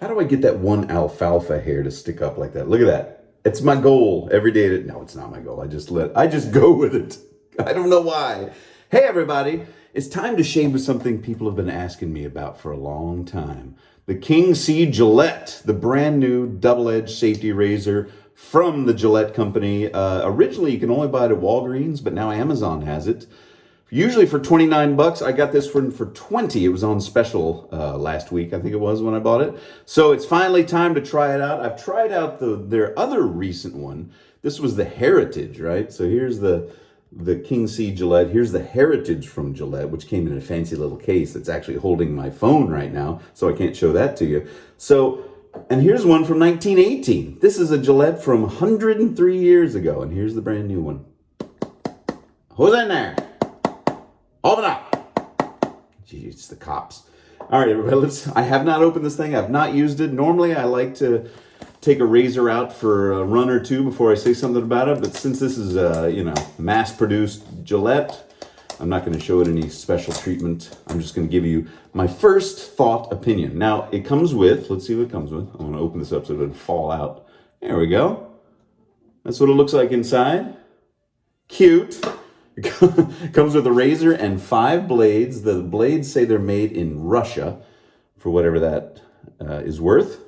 How do I get that one alfalfa hair to stick up like that? Look at that. It's my goal every day. No, it's not my goal. I just go with it. I don't know why. Hey, everybody. It's time to shave with something people have been asking me about for a long time. The King C Gillette, the brand new double-edged safety razor from the Gillette company. Originally, you can only buy it at Walgreens, but now Amazon has it. Usually for 29 bucks. I got this one for 20. It was on special last week, I think it was, when I bought it. So it's finally time to try it out. I've tried out their other recent one. This was the Heritage, right? So here's the King C Gillette. Here's the Heritage from Gillette, which came in a fancy little case that's actually holding my phone right now, so I can't show that to you. So, and here's one from 1918. This is a Gillette from 103 years ago, and here's the brand new one. Who's in there? Open up. Gee, it's the cops. All right, everybody, I have not opened this thing. I've not used it. Normally, I like to take a razor out for a run or two before I say something about it. But since this is, mass-produced Gillette, I'm not going to show it any special treatment. I'm just going to give you my first thought opinion. Now, it comes with, let's see what it comes with. I want to open this up so it doesn't fall out. There we go. That's what it looks like inside. Cute. It comes with a razor and 5 blades. The blades say they're made in Russia, for whatever that is worth.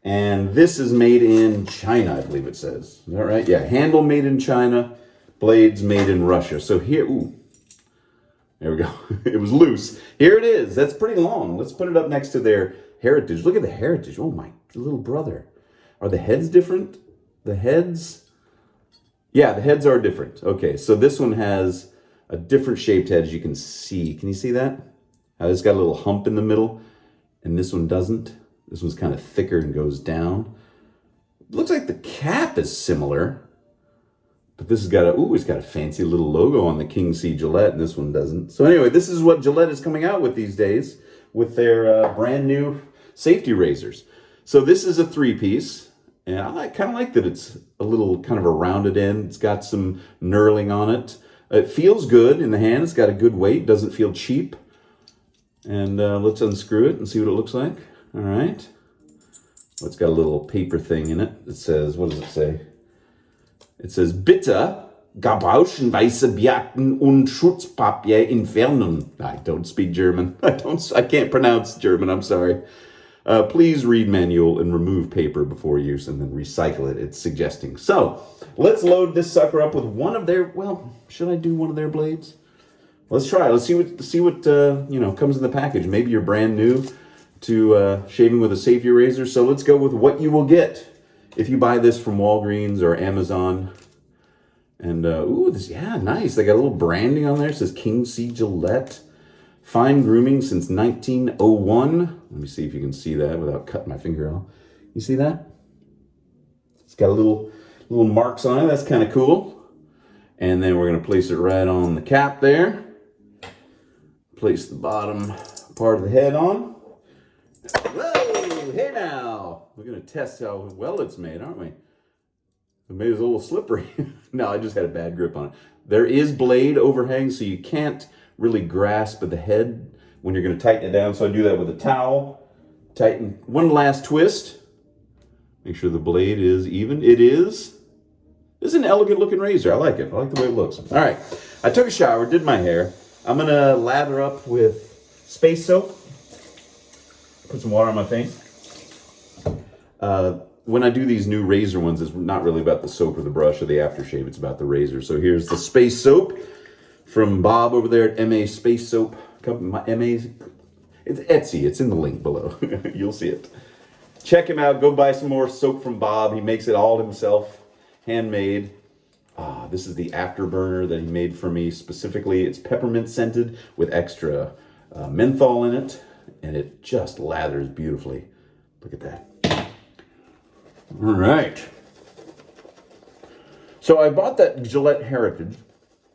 And this is made in China, I believe it says. Is that right? Yeah, handle made in China, blades made in Russia. So here, there we go. It was loose. Here it is. That's pretty long. Let's put it up next to their Heritage. Look at the Heritage. Oh, my little brother. Are the heads different? The heads... Yeah, the heads are different. Okay, so this one has a different shaped head, as you can see. Can you see that? How it's got a little hump in the middle, and this one doesn't. This one's kind of thicker and goes down. It looks like the cap is similar, but this has got it's got a fancy little logo on the King C Gillette, and this one doesn't. So anyway, this is what Gillette is coming out with these days with their brand new safety razors. So this is a 3-piece. And I kind of like that it's a little kind of a rounded end. It's got some knurling on it. It feels good in the hand. It's got a good weight. Doesn't feel cheap. And let's unscrew it and see what it looks like. All right. Well, it's got a little paper thing in it. It says, what does it say? It says, Bitte Gebrauchen beachten und Schutzpapier entfernen. I don't speak German. I can't pronounce German. I'm sorry. Please read manual and remove paper before use and then recycle it, it's suggesting. So, let's load this sucker up with one of their, should I do one of their blades? Let's try. Let's see what comes in the package. Maybe you're brand new to shaving with a safety razor. So let's go with what you will get if you buy this from Walgreens or Amazon. And, nice. They got a little branding on there. It says King C Gillette. Fine grooming since 1901. Let me see if you can see that without cutting my finger off. You see that? It's got a little marks on it. That's kind of cool. And then we're going to place it right on the cap there. Place the bottom part of the head on. Whoa! Hey now! We're going to test how well it's made, aren't we? It made it a little slippery. No, I just had a bad grip on it. There is blade overhang, so you can't really grasp at the head when you're going to tighten it down. So I do that with a towel. Tighten one last twist. Make sure the blade is even. It is. This is an elegant looking razor. I like it. I like the way it looks. All right. I took a shower, did my hair. I'm going to lather up with space soap. Put some water on my face. When I do these new razor ones, it's not really about the soap or the brush or the aftershave. It's about the razor. So here's the space soap from Bob over there at MA Space Soap. MA's, it's Etsy. It's in the link below. You'll see it. Check him out. Go buy some more soap from Bob. He makes it all himself, handmade. This is the afterburner that he made for me specifically. It's peppermint scented with extra menthol in it, and it just lathers beautifully. Look at that. All right. So I bought that Gillette Heritage.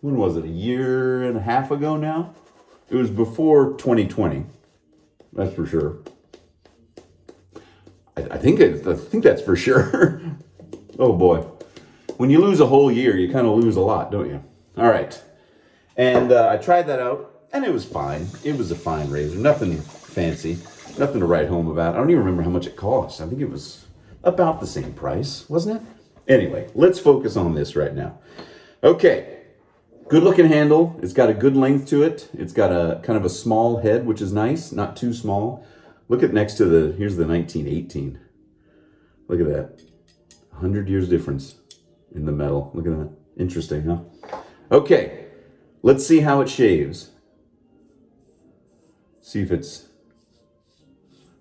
When was it? A year and a half ago now? It was before 2020. That's for sure. I think that's for sure. Oh boy. When you lose a whole year, you kind of lose a lot, don't you? All right. And I tried that out, and it was fine. It was a fine razor. Nothing fancy. Nothing to write home about. I don't even remember how much it cost. I think it was about the same price, wasn't it? Anyway, let's focus on this right now. Okay, good looking handle. It's got a good length to it. It's got a kind of a small head, which is nice, not too small. Look at next to here's the 1918. Look at that. 100 years difference in the metal. Look at that. Interesting, huh? Okay, let's see how it shaves. See if it's,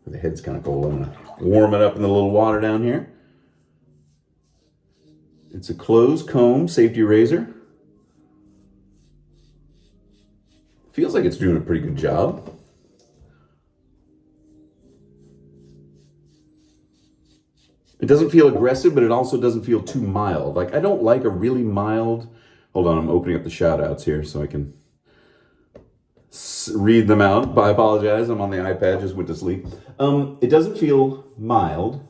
the head's kind of cold. I'm gonna warm it up in the little water down here. It's a closed comb safety razor. Feels like it's doing a pretty good job. It doesn't feel aggressive, but it also doesn't feel too mild. Like, I don't like a really mild, hold on, I'm opening up the shout outs here so I can read them out. I apologize, I'm on the iPad, just went to sleep. It doesn't feel mild.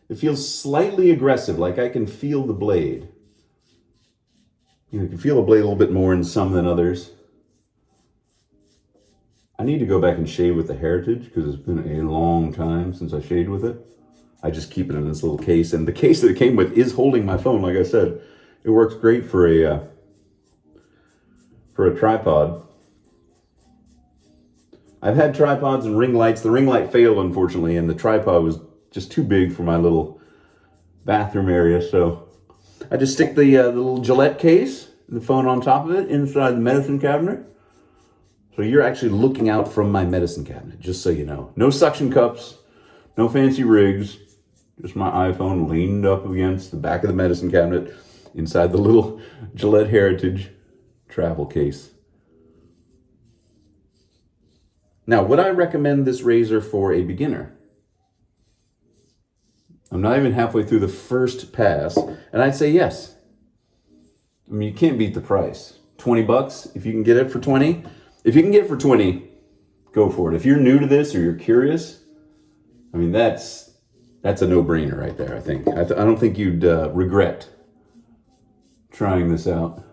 It feels slightly aggressive, like I can feel the blade. You know, you can feel the blade a little bit more in some than others. I need to go back and shave with the Heritage because it's been a long time since I shaved with it. I just keep it in this little case, and the case that it came with is holding my phone. Like I said, it works great for a tripod. I've had tripods and ring lights. The ring light failed, unfortunately, and the tripod was just too big for my little bathroom area. So I just stick the little Gillette case, the phone on top of it, inside the medicine cabinet. So you're actually looking out from my medicine cabinet, just so you know. No suction cups, no fancy rigs, just my iPhone leaned up against the back of the medicine cabinet inside the little Gillette Heritage travel case. Now, would I recommend this razor for a beginner? I'm not even halfway through the first pass, and I'd say yes. I mean, you can't beat the price. 20 bucks, if you can get it for 20. If you can get it for 20, go for it. If you're new to this or you're curious, I mean, that's a no-brainer right there, I think. I don't think you'd regret trying this out.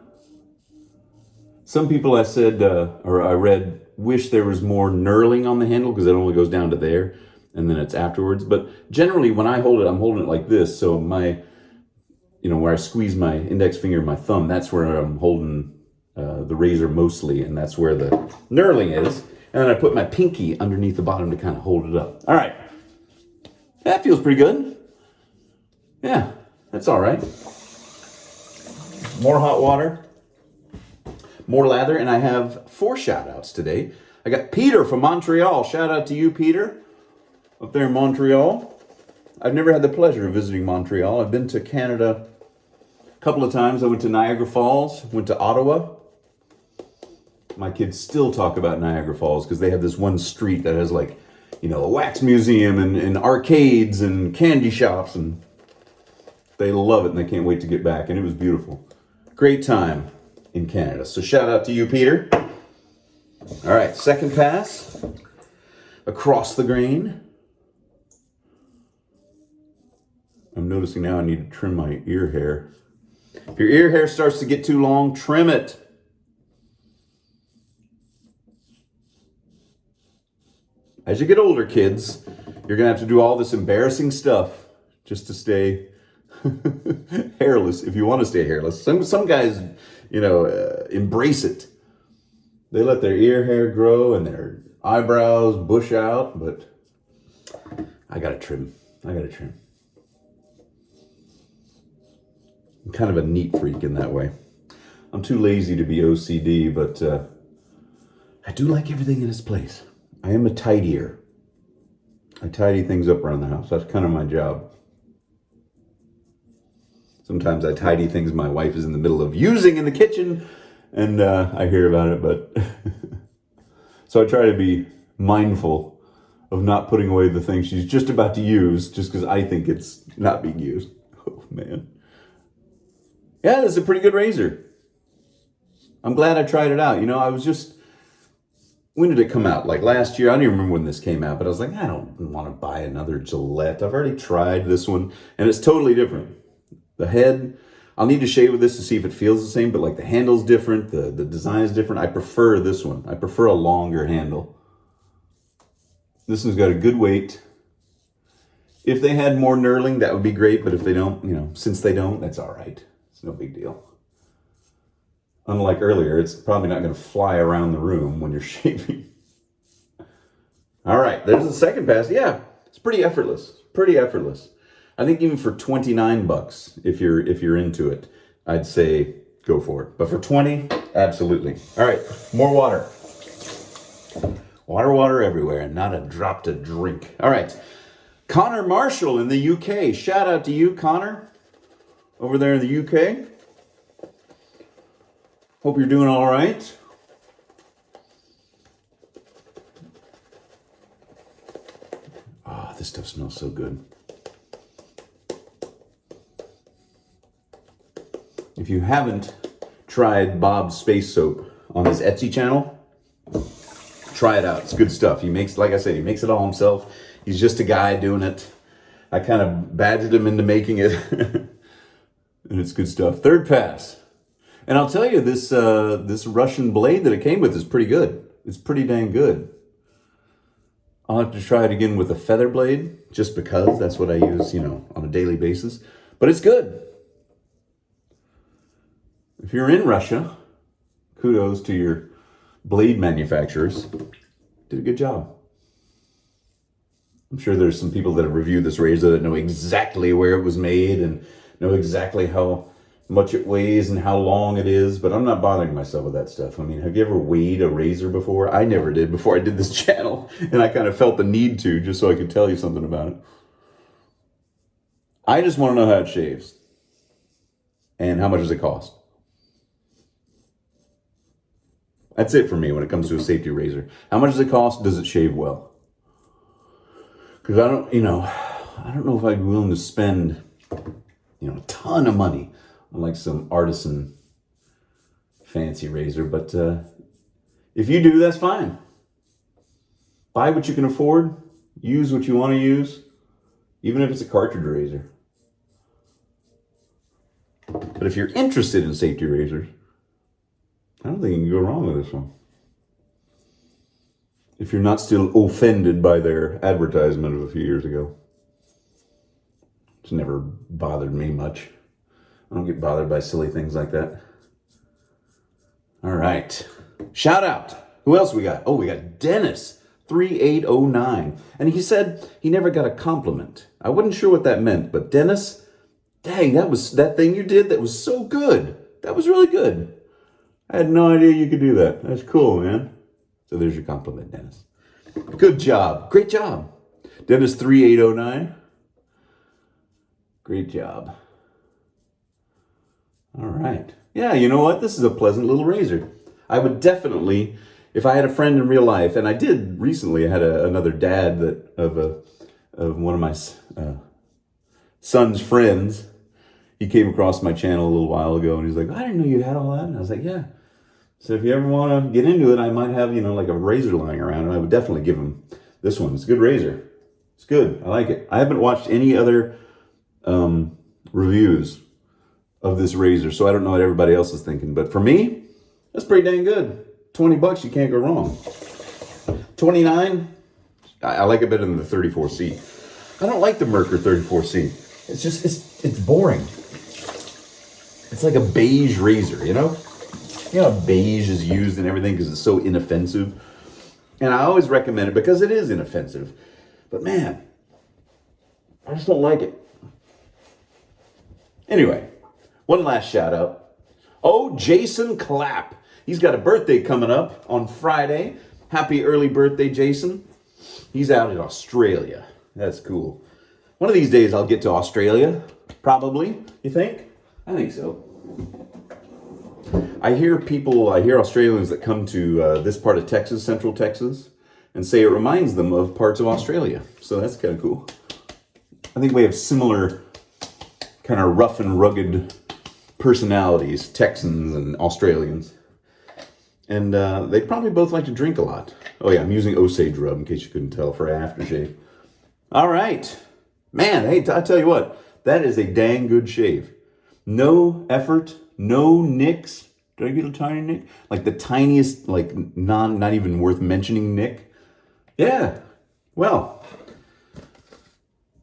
Some people I said, or I read, wish there was more knurling on the handle because it only goes down to there and then it's afterwards. But generally when I hold it, I'm holding it like this. So where I squeeze my index finger and my thumb, that's where I'm holding the razor mostly, and that's where the knurling is. And then I put my pinky underneath the bottom to kind of hold it up. All right. That feels pretty good. Yeah, that's all right. More hot water. More lather, and I have 4 shout outs today. I got Peter from Montreal. Shout out to you, Peter, up there in Montreal. I've never had the pleasure of visiting Montreal. I've been to Canada a couple of times. I went to Niagara Falls, went to Ottawa. My kids still talk about Niagara Falls because they have this one street that has like, a wax museum and arcades and candy shops, and they love it and they can't wait to get back, and it was beautiful. Great time in Canada. So shout out to you, Peter. All right, second pass. Across the grain. I'm noticing now I need to trim my ear hair. If your ear hair starts to get too long, trim it. As you get older, kids, you're going to have to do all this embarrassing stuff just to stay hairless, if you want to stay hairless. Some guys, embrace it. They let their ear hair grow and their eyebrows bush out, but I got to trim. I'm kind of a neat freak in that way. I'm too lazy to be OCD, but I do like everything in its place. I am a tidier. I tidy things up around the house. That's kind of my job. Sometimes I tidy things my wife is in the middle of using in the kitchen, and I hear about it, but so I try to be mindful of not putting away the things she's just about to use just because I think it's not being used. Oh, man. Yeah, it's a pretty good razor. I'm glad I tried it out. I was just... When did it come out? Like last year? I don't even remember when this came out, but I was like, I don't want to buy another Gillette. I've already tried this one, and it's totally different. The head, I'll need to shave with this to see if it feels the same, but like the handle's different, the design is different. I prefer this one. I prefer a longer handle. This one's got a good weight. If they had more knurling, that would be great. But if they don't, you know, since they don't, that's all right. It's no big deal. Unlike earlier, it's probably not going to fly around the room when you're shaving. All right, there's the second pass. Yeah, it's pretty effortless. Pretty effortless. I think even for $29, if you're into it, I'd say go for it. But for 20, absolutely. All right, more water. Water everywhere, and not a drop to drink. All right, Connor Marshall in the UK. Shout out to you, Connor, over there in the UK. Hope you're doing all right. Ah, this stuff smells so good. If you haven't tried Bob's Space Soap on his Etsy channel, try it out. It's good stuff. He makes, like I said, he makes it all himself. He's just a guy doing it. I kind of badgered him into making it. And it's good stuff. Third pass. And I'll tell you, this Russian blade that it came with is pretty good. It's pretty dang good. I'll have to try it again with a feather blade, just because that's what I use, you know, on a daily basis. But it's good. If you're in Russia, kudos to your blade manufacturers. Did a good job. I'm sure there's some people that have reviewed this razor that know exactly where it was made and know exactly how much it weighs and how long it is, but I'm not bothering myself with that stuff. I mean, have you ever weighed a razor before? I never did before I did this channel, and I kind of felt the need to, just so I could tell you something about it. I just want to know how it shaves. And how much does it cost? That's it for me when it comes to a safety razor. How much does it cost? Does it shave well? Because I don't know if I'd be willing to spend, a ton of money on like some artisan fancy razor. But if you do, that's fine. Buy what you can afford. Use what you want to use, even if it's a cartridge razor. But if you're interested in safety razors, I don't think you can go wrong with this one. If you're not still offended by their advertisement of a few years ago. It's never bothered me much. I don't get bothered by silly things like that. All right. Shout out. Who else we got? Oh, we got Dennis, 3809. And he said he never got a compliment. I wasn't sure what that meant, but Dennis, dang, that thing you did, that was so good. That was really good. I had no idea you could do that. That's cool, man. So there's your compliment, Dennis. Good job. Great job. Dennis 3809. Great job. All right. Yeah, you know what? This is a pleasant little razor. I would definitely, if I had a friend in real life, and I did recently, I had another dad of one of my son's friends. He came across my channel a little while ago, and he's like, I didn't know you had all that. And I was like, yeah. So if you ever want to get into it, I might have, like a razor lying around, and I would definitely give him this one. It's a good razor. It's good. I like it. I haven't watched any other reviews of this razor, so I don't know what everybody else is thinking. But for me, that's pretty dang good. $20, you can't go wrong. 29, I like it better than the 34C. I don't like the Merkur 34C. It's just, it's boring. It's like a beige razor, You know how beige is used and everything because it's so inoffensive? And I always recommend it because it is inoffensive. But man, I just don't like it. Anyway, one last shout out. Oh, Jason Clapp. He's got a birthday coming up on Friday. Happy early birthday, Jason. He's out in Australia. That's cool. One of these days I'll get to Australia, probably. You think? I think so. I hear Australians that come to this part of Texas, Central Texas, and say it reminds them of parts of Australia. So that's kind of cool. I think we have similar kind of rough and rugged personalities, Texans and Australians. And they probably both like to drink a lot. Oh yeah, I'm using Osage rub in case you couldn't tell for aftershave. All right. Man, hey, I tell you what, that is a dang good shave. No effort, no nicks. Did I get a tiny nick? Like the tiniest, like not even worth mentioning nick. Yeah, Well,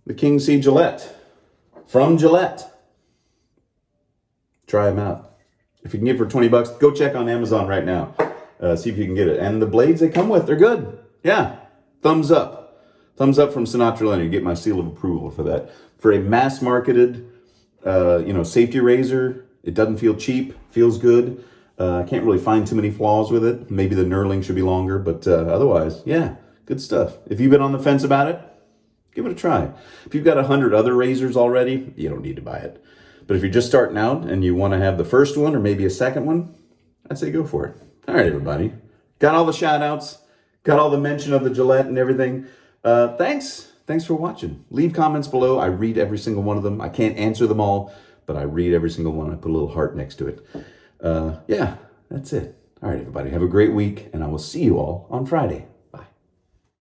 the King C Gillette from Gillette. Try them out. If you can get it for $20, go check on Amazon right now. See if you can get it. And the blades they come with, they're good. Yeah, thumbs up. Thumbs up from Sinatra Leonard. Get my seal of approval for that. For a mass-marketed, safety razor, it doesn't feel cheap. Feels good. I can't really find too many flaws with it. Maybe the knurling should be longer, but otherwise, yeah, good stuff. If you've been on the fence about it, give it a try. If you've got 100 other razors already, you don't need to buy it. But if you're just starting out and you want to have the first one or maybe a second one, I'd say go for it. All right, everybody. Got all the shout outs, got all the mention of the Gillette and everything. Thanks for watching. Leave comments below. I read every single one of them. I can't answer them all, but I read every single one. I put a little heart next to it. Yeah, that's it. All right, everybody. Have a great week, and I will see you all on Friday.